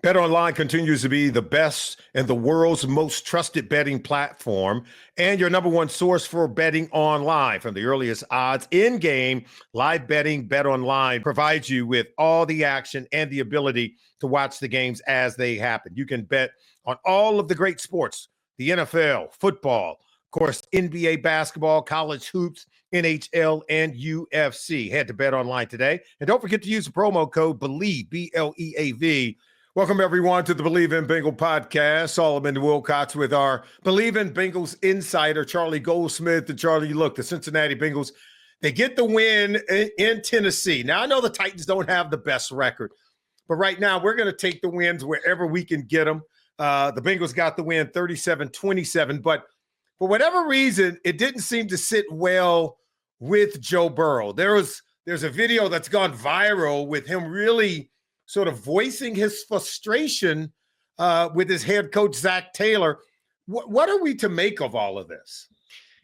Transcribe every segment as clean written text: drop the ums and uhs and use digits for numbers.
BetOnline continues to be the best and the world's most trusted betting platform and your number one source for betting online. From the earliest odds in-game, live betting, BetOnline provides you with all the action and the ability to watch the games as they happen. You can bet on all of the great sports, the NFL, football, of course, NBA basketball, college hoops, NHL, and UFC. Head to BetOnline today. And don't forget to use the promo code BELIEVE, B-L-E-A-V. Welcome, everyone, to the Believe in Bengals podcast. Solomon Wilcox with our Believe in Bengals insider, Charlie Goldsmith. And Charlie, look, the Cincinnati Bengals, they get the win in Tennessee. Now, I know the Titans don't have the best record, but right now we're going to take the wins wherever we can get them. The Bengals got the win 37-27, but for whatever reason, it didn't seem to sit well with Joe Burrow. There's a video that's gone viral with him really sort of voicing his frustration with his head coach, Zach Taylor. What are we to make of all of this?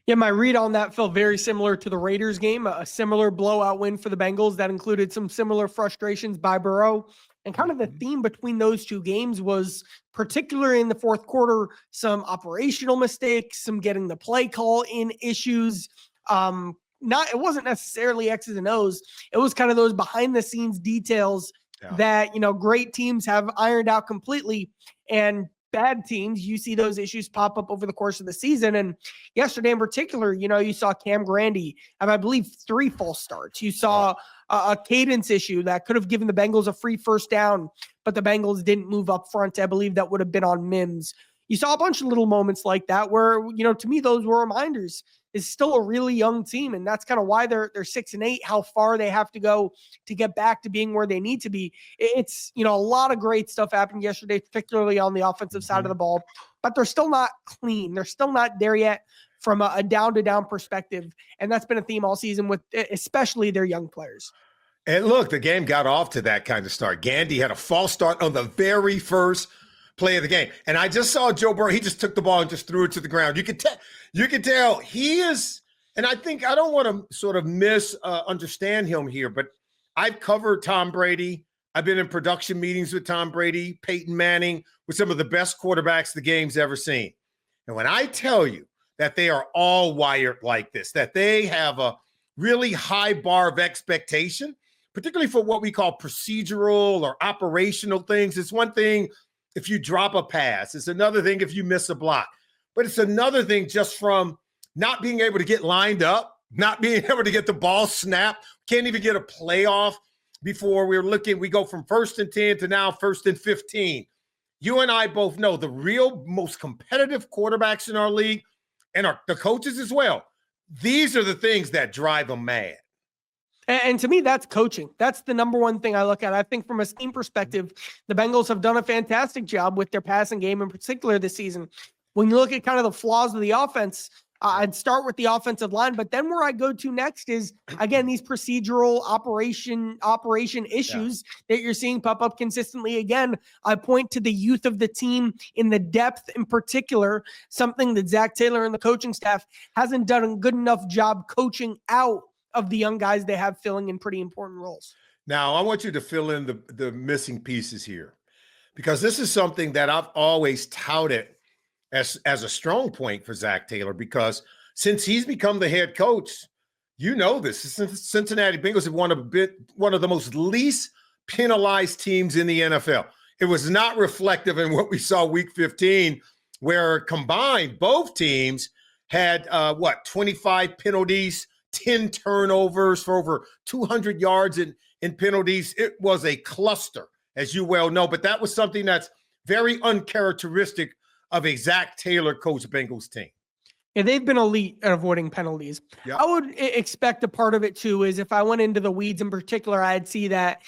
Yeah, my read on that felt very similar to the Raiders game, a similar blowout win for the Bengals that included some similar frustrations by Burrow. And kind of the theme between those two games was, particularly in the fourth quarter, some operational mistakes, some getting the play call in issues. It wasn't necessarily X's and O's. It was kind of those behind the scenes details that, great teams have ironed out completely, and bad teams, you see those issues pop up over the course of the season. And yesterday in particular, you saw Cam Grandy have, I believe, 3 false starts. You saw a cadence issue that could have given the Bengals a free first down, but the Bengals didn't move up front. I believe that would have been on Mims. You saw a bunch of little moments like that where, to me, those were reminders. Is still a really young team, and that's kind of why they're 6-8, how far they have to go to get back to being where they need to be. It's, a lot of great stuff happened yesterday, particularly on the offensive side of the ball, but they're still not clean. They're still not there yet from a down-to-down perspective, and that's been a theme all season with especially their young players. And look, the game got off to that kind of start. Gandy had a false start on the very first play of the game. And I just saw Joe Burrow. He just took the ball and just threw it to the ground. You could tell he is, and I think I don't want to sort of misunderstand him here, but I've covered Tom Brady. I've been in production meetings with Tom Brady, Peyton Manning, with some of the best quarterbacks the game's ever seen. And when I tell you that they are all wired like this, that they have a really high bar of expectation, particularly for what we call procedural or operational things. It's one thing if you drop a pass. It's another thing if you miss a block. But it's another thing just from not being able to get lined up, not being able to get the ball snapped, can't even get a playoff before we go from 1st and 10 to now 1st and 15. You and I both know the real most competitive quarterbacks in our league, and the coaches as well, these are the things that drive them mad. And to me, that's coaching. That's the number one thing I look at. I think from a scheme perspective, the Bengals have done a fantastic job with their passing game in particular this season. When you look at kind of the flaws of the offense, I'd start with the offensive line, but then where I go to next is, again, these procedural operation issues that you're seeing pop up consistently. Again, I point to the youth of the team in the depth in particular, something that Zach Taylor and the coaching staff hasn't done a good enough job coaching out of the young guys they have filling in pretty important roles. Now, I want you to fill in the missing pieces here, because this is something that I've always touted as a strong point for Zach Taylor, because since he's become the head coach, this Cincinnati Bengals have one of the most least penalized teams in the NFL. It was not reflective in what we saw week 15, where combined both teams had 25 penalties, 10 turnovers for over 200 yards in penalties. It was a cluster, as you well know, but that was something that's very uncharacteristic of a Zach Taylor coach Bengals team. Yeah, they've been elite at avoiding penalties. Yep. I would expect a part of it too is if I went into the weeds in particular, I'd see that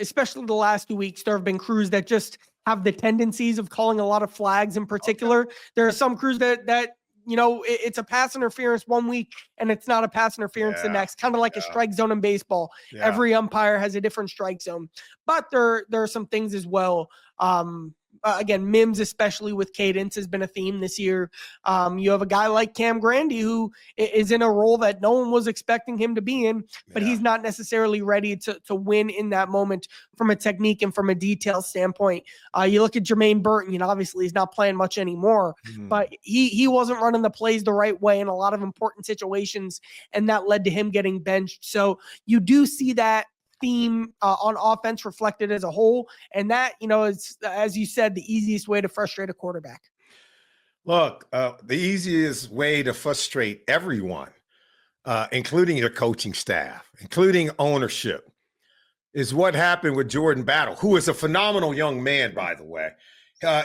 especially the last 2 weeks, there have been crews that just have the tendencies of calling a lot of flags in particular. Okay. There are some crews that it's a pass interference 1 week and it's not a pass interference the next, kind of like a strike zone in baseball. Every umpire has a different strike zone, but there are some things as well. again, Mims, especially with cadence, has been a theme this year. You have a guy like Cam Grandy who is in a role that no one was expecting him to be in, but he's not necessarily ready to win in that moment from a technique and from a detail standpoint. You look at Jermaine Burton, obviously he's not playing much anymore, but he wasn't running the plays the right way in a lot of important situations, and that led to him getting benched. So you do see that theme on offense reflected as a whole, and that, is, as you said, the easiest way to frustrate a quarterback. Look, the easiest way to frustrate everyone, including your coaching staff, including ownership, is what happened with Jordan Battle, who is a phenomenal young man, by the way.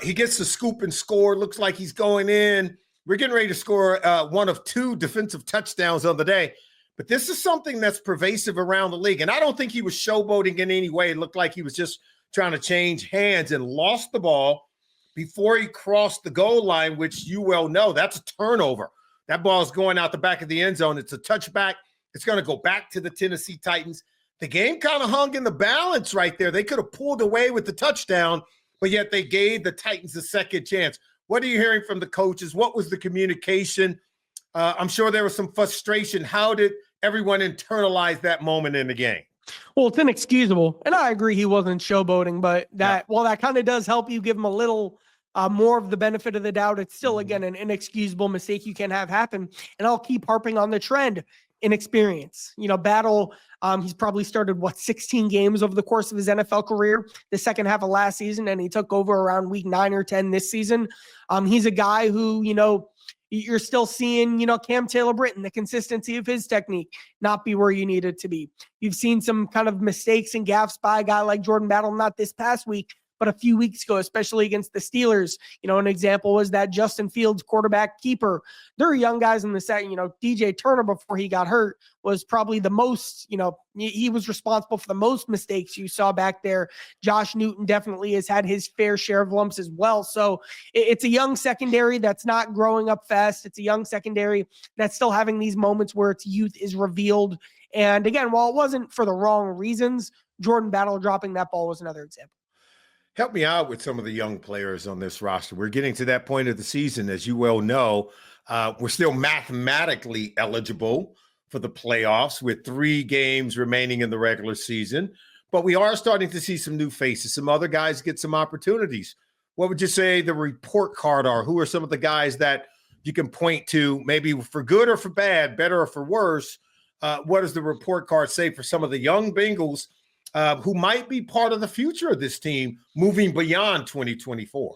He gets the scoop and score. Looks like he's going in. We're getting ready to score one of 2 defensive touchdowns on the day. But this is something that's pervasive around the league. And I don't think he was showboating in any way. It looked like he was just trying to change hands and lost the ball before he crossed the goal line, which you well know, that's a turnover. That ball is going out the back of the end zone. It's a touchback. It's going to go back to the Tennessee Titans. The game kind of hung in the balance right there. They could have pulled away with the touchdown, but yet they gave the Titans a second chance. What are you hearing from the coaches? What was the communication? I'm sure there was some frustration. How did everyone internalize that moment in the game? Well, it's inexcusable. And I agree he wasn't showboating, but that kind of does help you give him a little more of the benefit of the doubt. It's still, again, an inexcusable mistake you can have happen. And I'll keep harping on the trend. Inexperience. Battle, he's probably started 16 games over the course of his NFL career, the second half of last season, and he took over around week 9 or 10 this season. He's a guy who, you're still seeing, Cam Taylor Britton, the consistency of his technique not be where you need it to be. You've seen some kind of mistakes and gaffes by a guy like Jordan Battle, not this past week, but a few weeks ago, especially against the Steelers. An example was that Justin Fields quarterback keeper. There are young guys in the set. DJ Turner, before he got hurt, was probably the most, he was responsible for the most mistakes you saw back there. Josh Newton definitely has had his fair share of lumps as well. So it's a young secondary that's not growing up fast. It's a young secondary that's still having these moments where its youth is revealed. And again, while it wasn't for the wrong reasons, Jordan Battle dropping that ball was another example. Help me out with some of the young players on this roster. We're getting to that point of the season, as you well know. We're still mathematically eligible for the playoffs with 3 games remaining in the regular season. But we are starting to see some new faces. Some other guys get some opportunities. What would you say the report card are? Who are some of the guys that you can point to, maybe for good or for bad, better or for worse? What does the report card say for some of the young Bengals who might be part of the future of this team moving beyond 2024?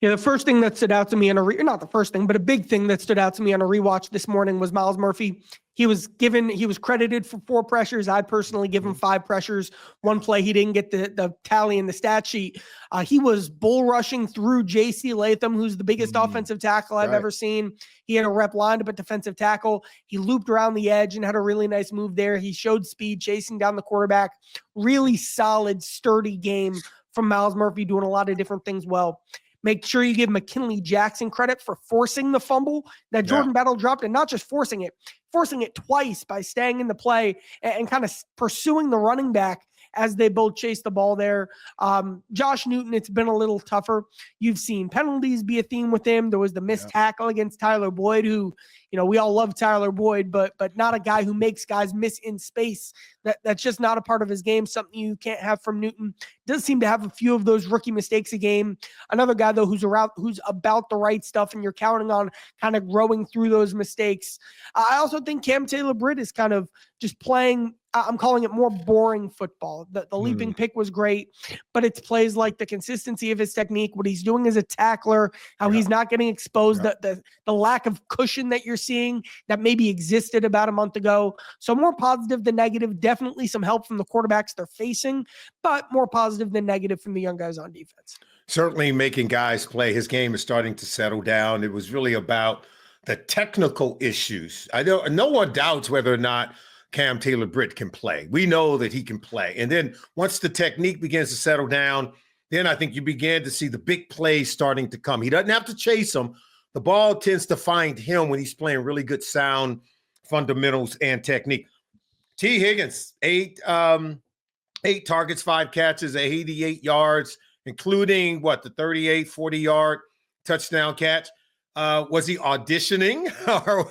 Yeah, the first thing that stood out to me not the first thing, but a big thing that stood out to me on a rewatch this morning was Myles Murphy. He was credited for 4 pressures. I'd personally give him 5 pressures. One play, he didn't get the tally in the stat sheet. He was bull rushing through J.C. Latham, who's the biggest offensive tackle I've ever seen. He had a rep lined up at defensive tackle. He looped around the edge and had a really nice move there. He showed speed, chasing down the quarterback. Really solid, sturdy game from Myles Murphy, doing a lot of different things well. Make sure you give McKinley Jackson credit for forcing the fumble that Jordan Battle dropped, and not just forcing it twice by staying in the play and kind of pursuing the running back as they both chase the ball there. Josh Newton, it's been a little tougher. You've seen penalties be a theme with him. There was the missed tackle against Tyler Boyd, who, we all love Tyler Boyd, but not a guy who makes guys miss in space. That's just not a part of his game, something you can't have from Newton. Does seem to have a few of those rookie mistakes a game. Another guy, though, who's about the right stuff, and you're counting on kind of growing through those mistakes. I also think Cam Taylor Britt is kind of just playing, I'm calling it more boring football. The leaping pick was great, but it's plays like the consistency of his technique, what he's doing as a tackler, how he's not getting exposed, the lack of cushion that you're seeing that maybe existed about a month ago. So more positive than negative. Definitely some help from the quarterbacks they're facing, but more positive than negative from the young guys on defense. Certainly making guys play. His game is starting to settle down. It was really about the technical issues. No one doubts whether or not Cam Taylor Britt can play. We know that he can play. And then once the technique begins to settle down, then I think you begin to see the big plays starting to come. He doesn't have to chase them. The ball tends to find him when he's playing really good sound fundamentals and technique. T Higgins, 8 targets, 5 catches, 88 yards, including the 38, 40-yard touchdown catch. Was he auditioning or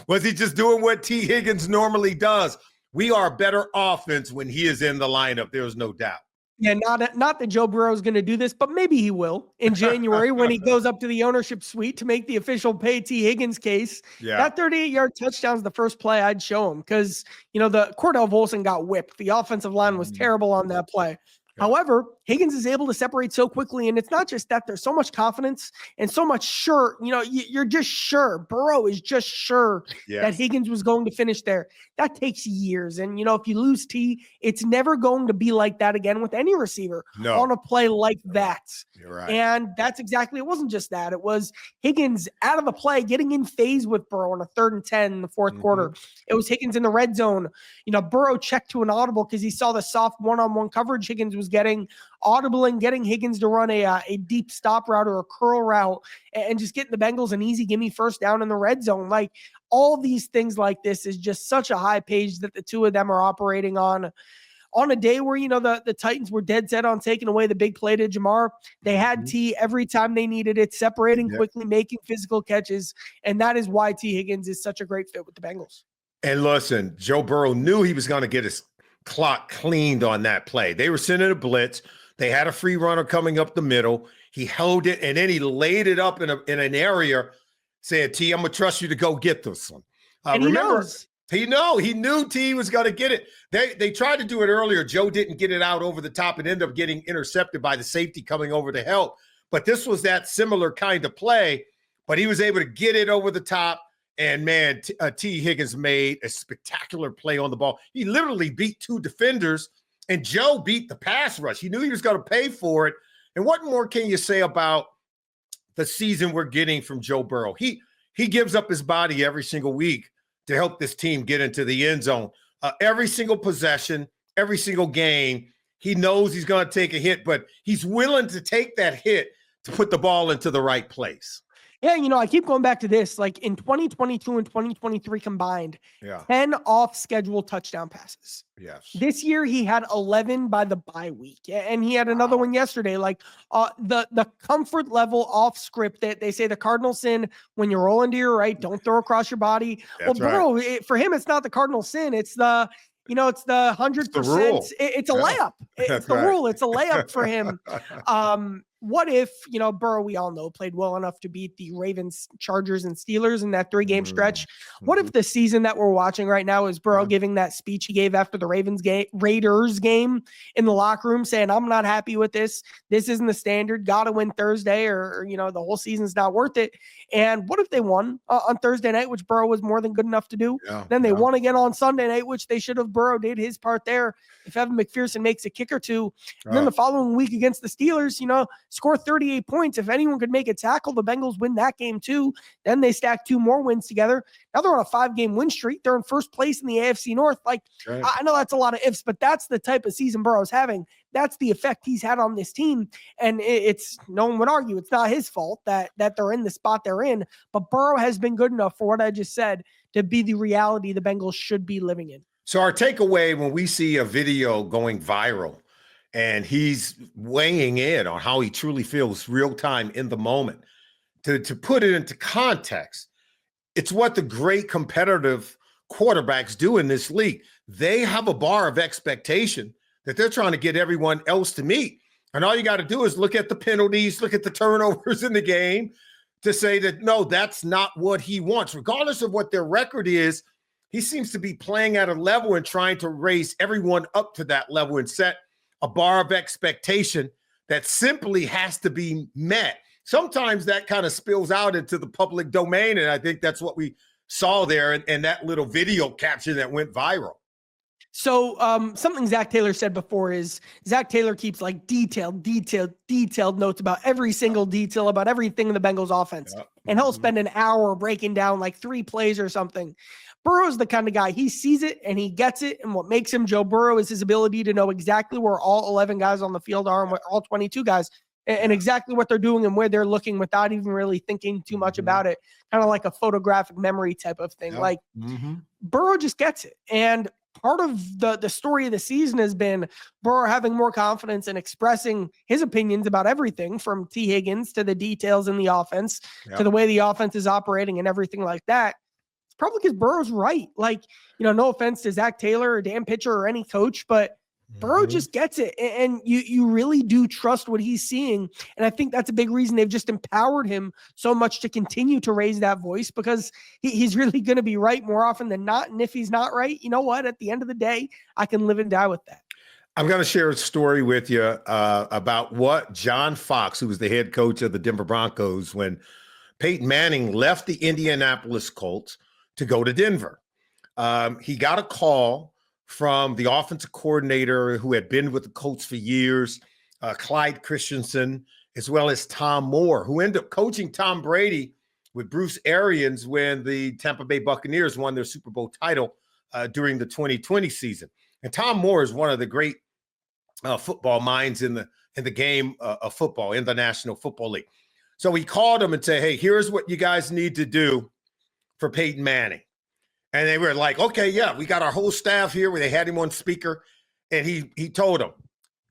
was he just doing what T Higgins normally does? We are a better offense when he is in the lineup. There's no doubt. Yeah, not that Joe Burrow is going to do this, but maybe he will in January when he goes up to the ownership suite to make the official pay T Higgins case. Yeah. That 38-yard touchdown is the first play I'd show him because, the Cordell Volson got whipped. The offensive line was terrible on that play. Yeah. However, Higgins is able to separate so quickly, and it's not just that. There's so much confidence and so much sure. You're just sure. Burrow is just sure that Higgins was going to finish there. That takes years. And, if you lose T, it's never going to be like that again with any receiver on a play like that. You're right. And that's exactly, it wasn't just that. It was Higgins out of the play, getting in phase with Burrow on a 3rd and 10 in the fourth quarter. It was Higgins in the red zone. Burrow checked to an audible because he saw the soft one-on-one coverage Higgins was getting, audibling, getting Higgins to run a deep stop route or a curl route and just getting the Bengals an easy gimme first down in the red zone. Like, all these things like this is just such a high page that the two of them are operating on a day where, the Titans were dead set on taking away the big play to Jamar. They had T every time they needed it, separating quickly, making physical catches. And that is why T Higgins is such a great fit with the Bengals. And listen, Joe Burrow knew he was going to get his clock cleaned on that play. They were sending a blitz. They had a free runner coming up the middle. He held it, and then he laid it up in an area saying, T, I'm going to trust you to go get this one. And he knows. He knew T was going to get it. They tried to do it earlier. Joe didn't get it out over the top and ended up getting intercepted by the safety coming over to help. But this was that similar kind of play, but he was able to get it over the top. And, man, T Higgins made a spectacular play on the ball. He literally beat 2 defenders, and Joe beat the pass rush. He knew he was going to pay for it. And what more can you say about the season we're getting from Joe Burrow? He gives up his body every single week to help this team get into the end zone. Every single possession, every single game, he knows he's going to take a hit, but he's willing to take that hit to put the ball into the right place. Yeah, I keep going back to this. Like in 2022 and 2023 combined, 10 off-schedule touchdown passes. Yes. This year he had 11 by the bye week, and he had another one yesterday. Like the comfort level off script that they say the Cardinal sin when you're rolling to your right, don't throw across your body. That's Burrow, for him, it's not the Cardinal sin. It's the it's the 100%. It's a layup. It's the rule. It's a layup for him. What if, Burrow, we all know, played well enough to beat the Ravens, Chargers, and Steelers in that 3-game stretch? What if the season that we're watching right now is Burrow giving that speech he gave after the Raiders game in the locker room saying, I'm not happy with this. This isn't the standard. Got to win Thursday or, the whole season's not worth it. And what if they won on Thursday night, which Burrow was more than good enough to do? Then they won again on Sunday night, which they should have. Burrow did his part there. If Evan McPherson makes a kick or two, and then the following week against the Steelers, score 38 points. If anyone could make a tackle, the Bengals win that game too. Then they stack 2 more wins together. Now they're on a 5-game win streak. They're in first place in the AFC North. Like, I know that's a lot of ifs, but that's the type of season Burrow's having. That's the effect he's had on this team. And it's, no one would argue, it's not his fault that they're in the spot they're in. But Burrow has been good enough for what I just said to be the reality the Bengals should be living in. So our takeaway when we see a video going viral and he's weighing in on how he truly feels real time in the moment, to put it into context, it's what the great competitive quarterbacks do in this league. They have a bar of expectation that they're trying to get everyone else to meet. And all you got to do is look at the penalties, look at the turnovers in the game to say that, no, that's not what he wants. Regardless of what their record is, he seems to be playing at a level and trying to raise everyone up to that level and set a bar of expectation that simply has to be met. Sometimes that kind of spills out into the public domain, and I think that's what we saw there in that little video caption that went viral. So something Zach Taylor said before is Zach Taylor keeps like detailed notes about every single detail about everything in the Bengals offense. And he'll spend an hour breaking down like 3 plays or something. Burrow's the kind of guy, he sees it and he gets it. And what makes him Joe Burrow is his ability to know exactly where all 11 guys on the field are and where all 22 guys and exactly what they're doing and where they're looking without even really thinking too much about it. Kind of like a photographic memory type of thing. Like Burrow just gets it. And part of the story of the season has been Burrow having more confidence in expressing his opinions about everything from T Higgins to the details in the offense to the way the offense is operating and everything like that. It's probably because Burrow's right. Like, no offense to Zach Taylor or Dan Pitcher or any coach, but Burrow just gets it. And you really do trust what he's seeing. And I think that's a big reason they've just empowered him so much to continue to raise that voice, because he's really going to be right more often than not. And if he's not right, you know what? At the end of the day, I can live and die with that. I'm going to share a story with you about what John Fox, who was the head coach of the Denver Broncos when Peyton Manning left the Indianapolis Colts to go to Denver. He got a call from the offensive coordinator who had been with the Colts for years, Clyde Christensen, as well as Tom Moore, who ended up coaching Tom Brady with Bruce Arians when the Tampa Bay Buccaneers won their Super Bowl title during the 2020 season. And Tom Moore is one of the great football minds in the game of football, in the National Football League. So he called him and said, hey, here's what you guys need to do for Peyton Manning. And they were like, okay, yeah, we got our whole staff here where they had him on speaker. And he told them,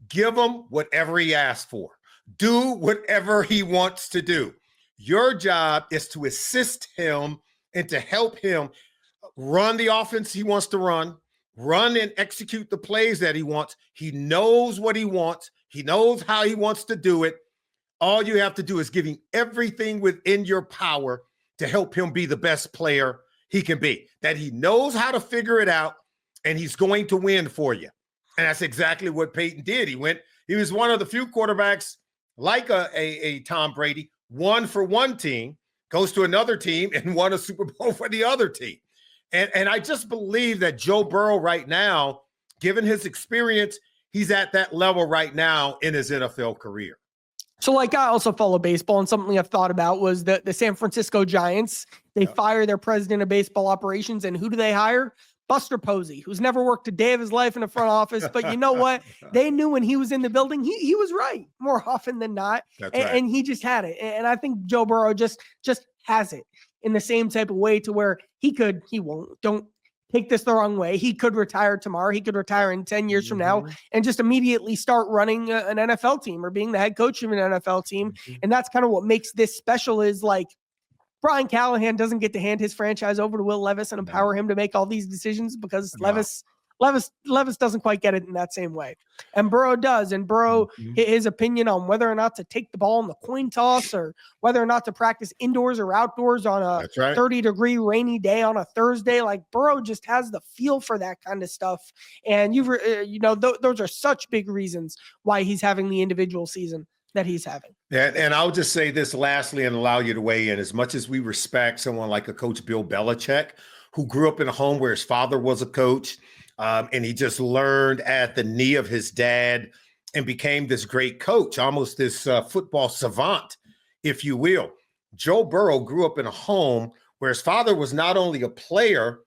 give him whatever he asked for. Do whatever he wants to do. Your job is to assist him and to help him run the offense he wants to run and execute the plays that he wants. He knows what he wants. He knows how he wants to do it. All you have to do is give him everything within your power to help him be the best player he can be, that he knows how to figure it out, and he's going to win for you. And that's exactly what Peyton did. He was one of the few quarterbacks like a Tom Brady, won for one team, goes to another team and won a Super Bowl for the other team. And I just believe that Joe Burrow right now, given his experience, he's at that level right now in his NFL career. So, like, I also follow baseball, and something I've thought about was the San Francisco Giants. They fire their president of baseball operations, and who do they hire? Buster Posey, who's never worked a day of his life in a front office. But you know what? They knew when he was in the building, he was right more often than not. That's right. And he just had it. And I think Joe Burrow just has it in the same type of way to where he won't. Don't take this the wrong way. He could retire tomorrow. He could retire in 10 years from now and just immediately start running an NFL team or being the head coach of an NFL team. And that's kind of what makes this special, is like Brian Callahan doesn't get to hand his franchise over to Will Levis and empower him to make all these decisions, because Levis doesn't quite get it in that same way. And Burrow does. And Burrow, his opinion on whether or not to take the ball in the coin toss or whether or not to practice indoors or outdoors on a 30-degree rainy day on a Thursday, like Burrow just has the feel for that kind of stuff. And those are such big reasons why he's having the individual season that he's having. And I'll just say this lastly and allow you to weigh in. As much as we respect someone like a coach Bill Belichick, who grew up in a home where his father was a coach, and he just learned at the knee of his dad and became this great coach, almost this football savant, if you will. Joe Burrow grew up in a home where his father was not only a player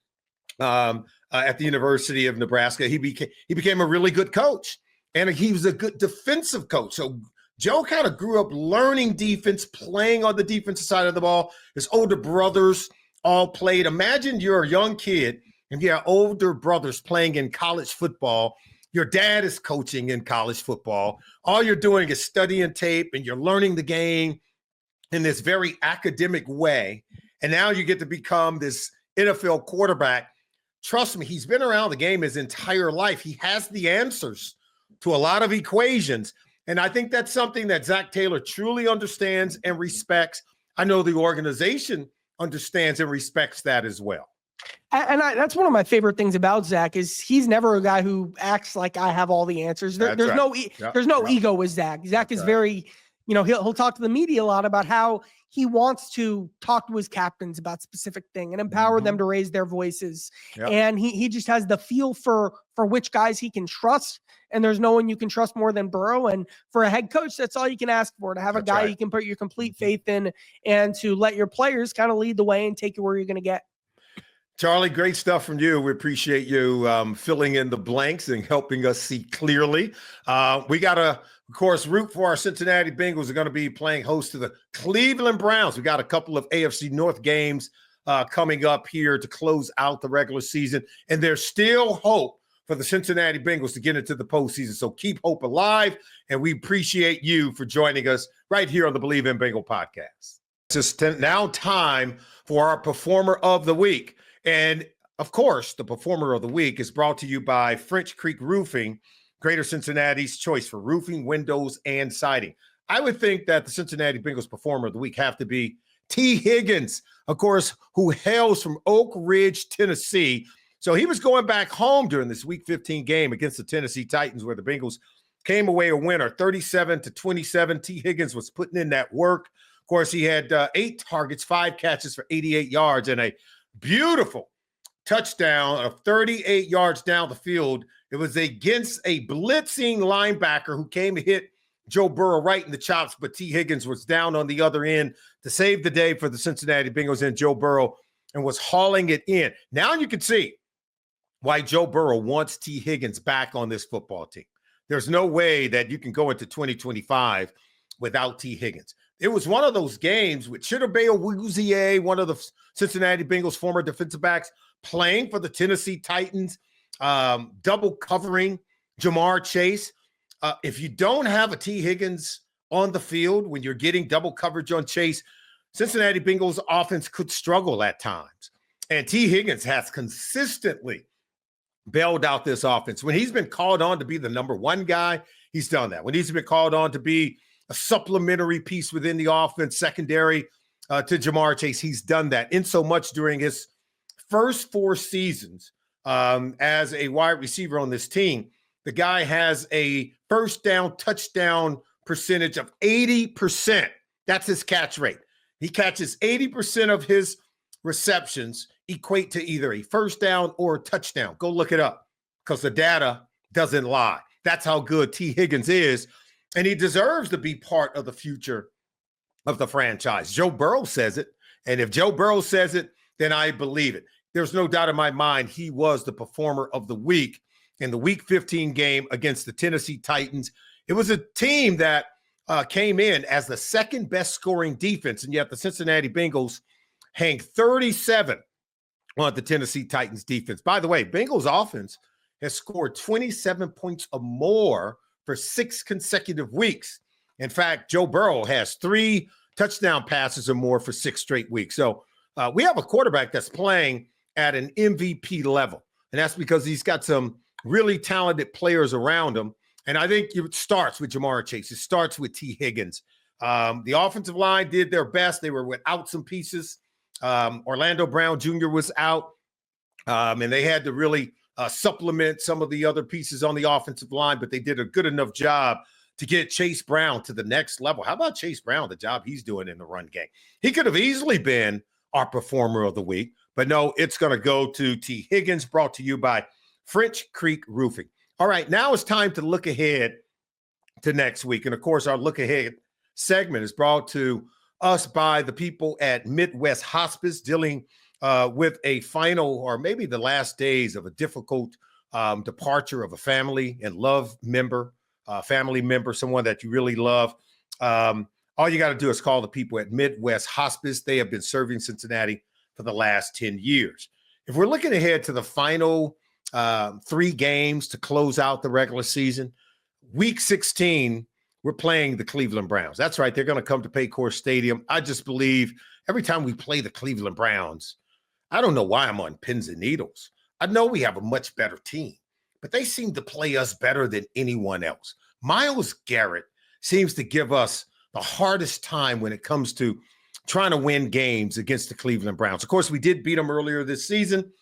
at the University of Nebraska, he became a really good coach, and he was a good defensive coach. So Joe kind of grew up learning defense, playing on the defensive side of the ball. His older brothers all played. Imagine you're a young kid and you have older brothers playing in college football. Your dad is coaching in college football. All you're doing is studying tape and you're learning the game in this very academic way. And now you get to become this NFL quarterback. Trust me, he's been around the game his entire life. He has the answers to a lot of equations. And I think that's something that Zach Taylor truly understands and respects. I know the organization understands and respects that as well. And that's one of my favorite things about Zach, is he's never a guy who acts like I have all the answers. There's no ego with Zach. Zach is very, he'll talk to the media a lot about how he wants to talk to his captains about specific thing and empower them to raise their voices. Yep. And he just has the feel for which guys he can trust. And there's no one you can trust more than Burrow. And for a head coach, that's all you can ask for, to have a guy you can put your complete faith in and to let your players kind of lead the way and take you where you're going to get. Charlie, great stuff from you. We appreciate you filling in the blanks and helping us see clearly. We got to, of course, root for our Cincinnati Bengals. Are going to be playing host to the Cleveland Browns. We got a couple of AFC North games coming up here to close out the regular season. And there's still hope for the Cincinnati Bengals to get into the postseason. So keep hope alive, and we appreciate you for joining us right here on the Believe in Bengal podcast. It's now time for our Performer of the Week. And, of course, the Performer of the Week is brought to you by French Creek Roofing, Greater Cincinnati's choice for roofing, windows, and siding. I would think that the Cincinnati Bengals Performer of the Week have to be T Higgins, of course, who hails from Oak Ridge, Tennessee. So he was going back home during this Week 15 game against the Tennessee Titans, where the Bengals came away a winner, 37-27. T Higgins was putting in that work. Of course, he had 8 targets, 5 catches for 88 yards, and a beautiful touchdown of 38 yards down the field. It was against a blitzing linebacker who came to hit Joe Burrow right in the chops, but T Higgins was down on the other end to save the day for the Cincinnati Bengals and Joe Burrow, and was hauling it in. Now you can see why Joe Burrow wants T Higgins back on this football team. There's no way that you can go into 2025 without T Higgins. It was one of those games with Chidobe Awuzie, one of the Cincinnati Bengals former defensive backs, playing for the Tennessee Titans, double covering Jamar Chase. If you don't have a T Higgins on the field when you're getting double coverage on Chase, Cincinnati Bengals offense could struggle at times. And T Higgins has consistently bailed out this offense. When he's been called on to be the number one guy, he's done that. When he's been called on to be a supplementary piece within the offense, secondary to Jamar Chase, he's done that. In so much during his first 4 seasons as a wide receiver on this team, the guy has a first down touchdown percentage of 80%. That's his catch rate. He catches 80% of his receptions equate to either a first down or a touchdown. Go look it up because the data doesn't lie. That's how good T Higgins is, and he deserves to be part of the future of the franchise. Joe Burrow says it, and if Joe Burrow says it, then I believe it. There's no doubt in my mind he was the Performer of the Week in the Week 15 game against the Tennessee Titans. It was a team that came in as the second best scoring defense, and yet the Cincinnati Bengals hang 37 on the Tennessee Titans defense. By the way, Bengals offense has scored 27 points or more for 6 consecutive weeks. In fact, Joe Burrow has 3 touchdown passes or more for 6 straight weeks. So we have a quarterback that's playing at an MVP level, and that's because he's got some really talented players around him. And I think it starts with Jamar Chase. It starts with T Higgins. The offensive line did their best. They were without some pieces. Orlando Brown Jr. was out, and they had to really supplement some of the other pieces on the offensive line, but they did a good enough job to get Chase Brown to the next level. How about Chase Brown, the job he's doing in the run game? He could have easily been our Performer of the Week, but no, it's going to go to T Higgins, brought to you by French Creek Roofing. All right, now it's time to look ahead to next week. And, of course, our look ahead segment is brought to us by the people at Midwest Hospice, dealing with a final or maybe the last days of a difficult departure of a family and family member, someone that you really love. All you got to do is call the people at Midwest Hospice. They have been serving Cincinnati for the last 10 years. If we're looking ahead to the final 3 games to close out the regular season, Week 16, we're playing the Cleveland Browns. That's right. They're going to come to Paycor Stadium. I just believe every time we play the Cleveland Browns, I don't know why I'm on pins and needles. I know we have a much better team, but they seem to play us better than anyone else. Myles Garrett seems to give us the hardest time when it comes to trying to win games against the Cleveland Browns. Of course, we did beat them earlier this season.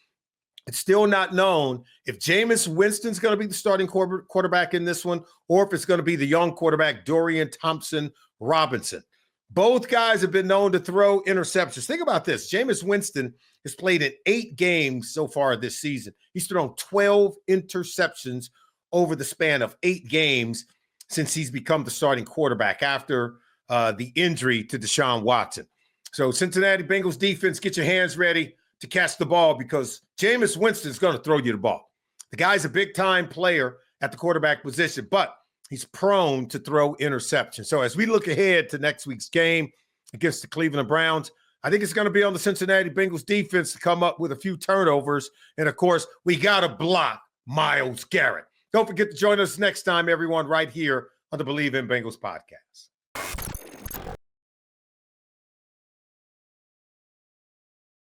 It's still not known if Jameis Winston's going to be the starting quarterback in this one, or if it's going to be the young quarterback, Dorian Thompson-Robinson. Both guys have been known to throw interceptions. Think about this. Jameis Winston has played in 8 games so far this season. He's thrown 12 interceptions over the span of 8 games since he's become the starting quarterback after the injury to Deshaun Watson. So Cincinnati Bengals defense, get your hands ready to catch the ball because Jameis Winston is going to throw you the ball. The guy's a big-time player at the quarterback position, but he's prone to throw interceptions. So as we look ahead to next week's game against the Cleveland Browns, I think it's going to be on the Cincinnati Bengals defense to come up with a few turnovers. And, of course, we got to block Myles Garrett. Don't forget to join us next time, everyone, right here on the Believe in Bengals podcast.